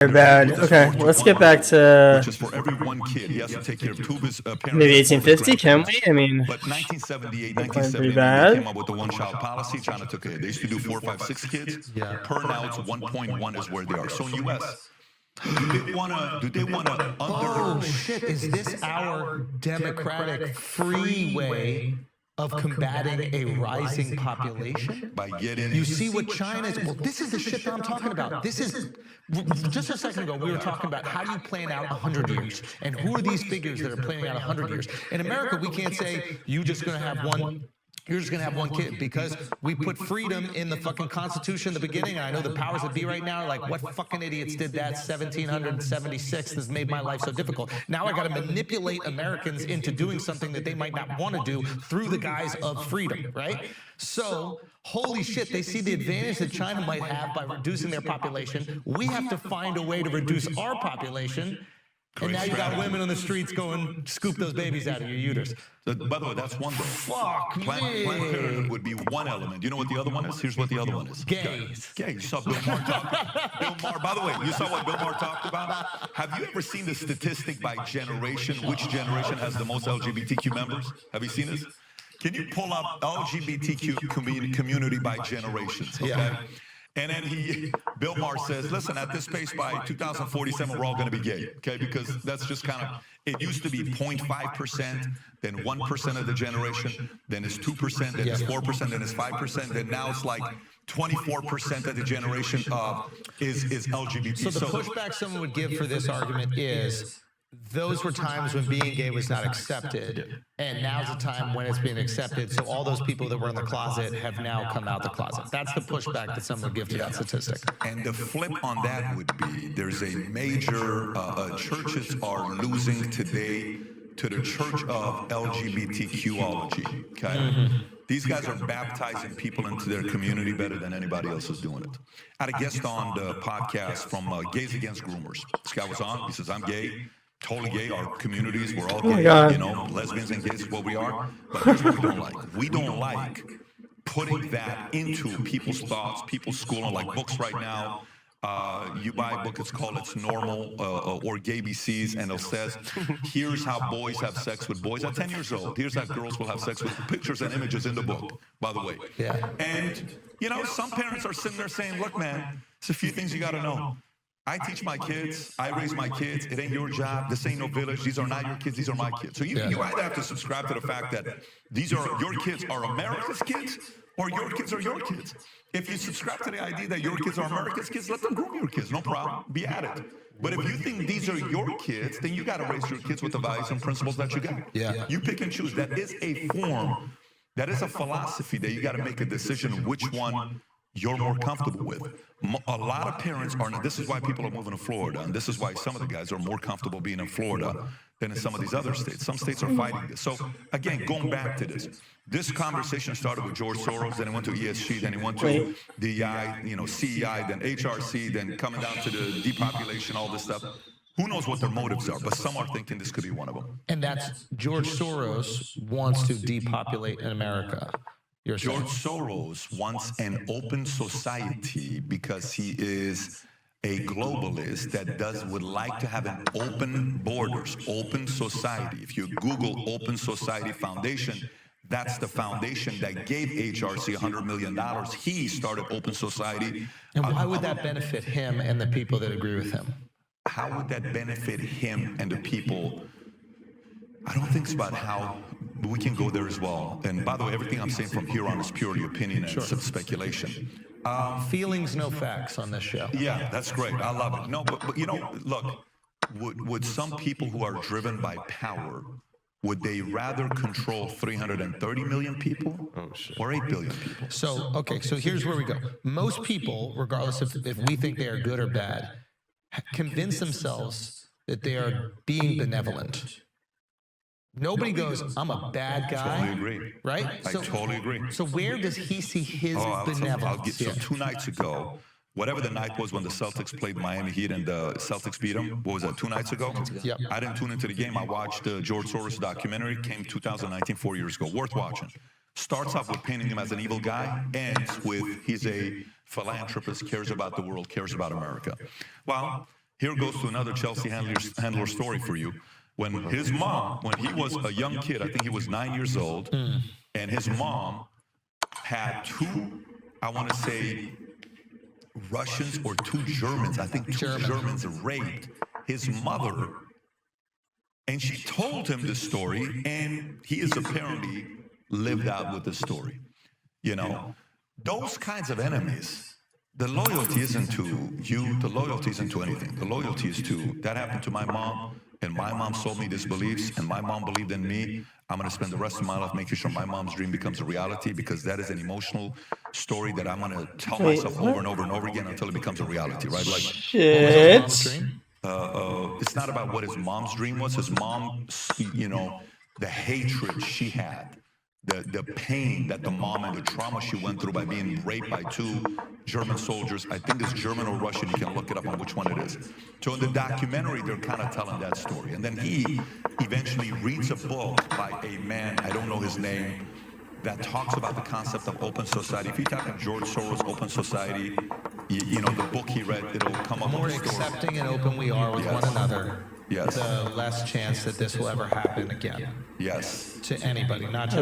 Very bad. Okay, let's get back to which is for every one kid. He has to take care of two of his parents. maybe 1850. Can we? I mean, But 1978, pretty 1979, bad. they came up with the one-child policy. China took it. They used to do 4, 5, 6 kids. Yeah. Per now, it's 1.1 is where they are. So in U.S., do they want to Oh shit! Is this our democratic free way of combating a rising population? by getting? You see what China's, well, this is the shit that I'm talking about. This is, just a second ago, we were talking about how do you plan out 100 years? And who are these figures that are planning out 100 years? In America, we can't say, you're just going to have one kid, because we put freedom in the fucking Constitution in the beginning, and I know the powers that be right now are like, what fucking idiots did that? 1776 has made my life so difficult. Now I got to manipulate Americans into doing something that they might not want to do through the guise of freedom, right? So, holy shit, they see the advantage that China might have by reducing their population. We have to find a way to reduce our population. And now you got women on the streets going, scoop those babies out of your uterus. By the way, that's one thing. Fuck Planned Parenthood would be one element. You know what the other one is? Here's what the other one is. Gays. Gay. You saw Bill Maher talk. Bill Maher. By the way, you saw what Bill Maher talked about? Have you ever seen the statistic by generation? Which generation has the most LGBTQ members? Have you seen this? Can you pull up LGBTQ community by generations? Okay. Yeah. And then Bill Maher says, listen, at this pace by 2047, we're all going to be gay, okay? Because that's just kind of, it used to be 0.5%, then 1% of the generation, then it's 2%, then it's 4%, then it's 5%, then now it's like 24% of the generation is LGBT. So the pushback someone would give for this argument is, those were times when being gay was not accepted, and now's the time when it's being accepted, so all those people that were in the closet have now come out the closet. That's the pushback that someone would give to that statistic. And the flip on that would be, there's a major, churches are losing today to the church of LGBTQology, okay? These guys are baptizing people into their community better than anybody else is doing it. I had a guest on the podcast from Gays Against Groomers. This guy was on, he says, I'm gay. Totally gay. Our communities, we're all gay. You know, lesbians and gays is what we are. But here's what we don't like. We don't like putting that into people's thoughts, people's schooling, like books right now. You buy a book, it's called It's Normal, or Gay BCs, and it says, here's how boys have sex with boys at 10 years old. Here's how girls will have sex with pictures and images in the book, by the way. Yeah. And, you know, some parents are sitting there saying, look, man, there's a few things you got to know. I teach my kids, I raise my kids, it ain't your job, this ain't no village, these are not your kids, these are my kids. So you either have to subscribe to the fact that these are, your kids are America's kids, or your kids are your kids. If you subscribe to the idea that your kids are America's kids, let them groom your kids, no problem, be at it. But if you think these are your kids, then you gotta raise your kids with the values and principles that you got. Yeah. You pick and choose. That is a form, that is a philosophy that you gotta make a decision which one you're more comfortable with. A lot of parents are, this is why people are moving to Florida, and this is why some of the guys are more comfortable being in Florida than in some of these other states. Some states are fighting this. So again, going back to this conversation started with George Soros, then it went to ESG, then it went to DEI, you know, CEI, then HRC, then coming down to the depopulation, all this stuff. Who knows what their motives are, but some are thinking this could be one of them. And that's George Soros wants to depopulate in America. George Soros wants an open society because he is a globalist that would like to have an open borders, open society. If you Google Open Society Foundation, that's the foundation that gave HRC $100 million. He started Open Society. And why would that benefit him and the people that agree with him? How would that benefit him and the people? I don't think it's about how, but we can go there as well. And by the way, everything I'm saying from here on is purely opinion and some speculation. Feelings, no facts on this show. Yeah, that's great. I love it. No, but you know, look, would some people who are driven by power, would they rather control 330 million people or 8 billion people? So, okay, so here's where we go. Most people, regardless if we think they are good or bad, convince themselves that they are being benevolent. Nobody goes, I'm a bad guy. I totally agree. Right? I totally agree. So where does he see his benevolence? So 2 nights ago, whatever the night was when the Celtics played Miami Heat and the Celtics beat them, what was that, 2 nights ago? Yep. I didn't tune into the game. I watched the George Soros documentary, came 2019, 4 years ago. Worth watching. Starts off with painting him as an evil guy, ends with he's a philanthropist, cares about the world, cares about America. Well, Here goes to another Chelsea handler story for you. When his mom, when he was a young kid, I think he was 9 years old, and his mom had two, I want to say, Russians or two Germans, I think two Germans raped his mother. And she told him this story, and he is apparently lived out with the story. You know, those kinds of enemies, the loyalty isn't to you, the loyalty isn't to anything. The loyalty is to, that happened to my mom, and my mom sold me these beliefs, and my mom believed in me. I'm going to spend the rest of my life making sure my mom's dream becomes a reality, because that is an emotional story that I'm going to tell myself over and over and over again until it becomes a reality, right? Like, Shit. it's not about what his mom's dream was. His mom, you know, the hatred she had, the pain that the mom and the trauma she went through by being raped by two German soldiers. I think it's German or Russian. You can look it up on which one it is. So in the documentary, they're kind of telling that story. And then he eventually reads a book by a man, I don't know his name, that talks about the concept of open society. If you type in George Soros Open Society, you know, the book he read, it'll come up. The more accepting and open we are with one another, the less chance that this will ever happen again. Yes. To anybody, not just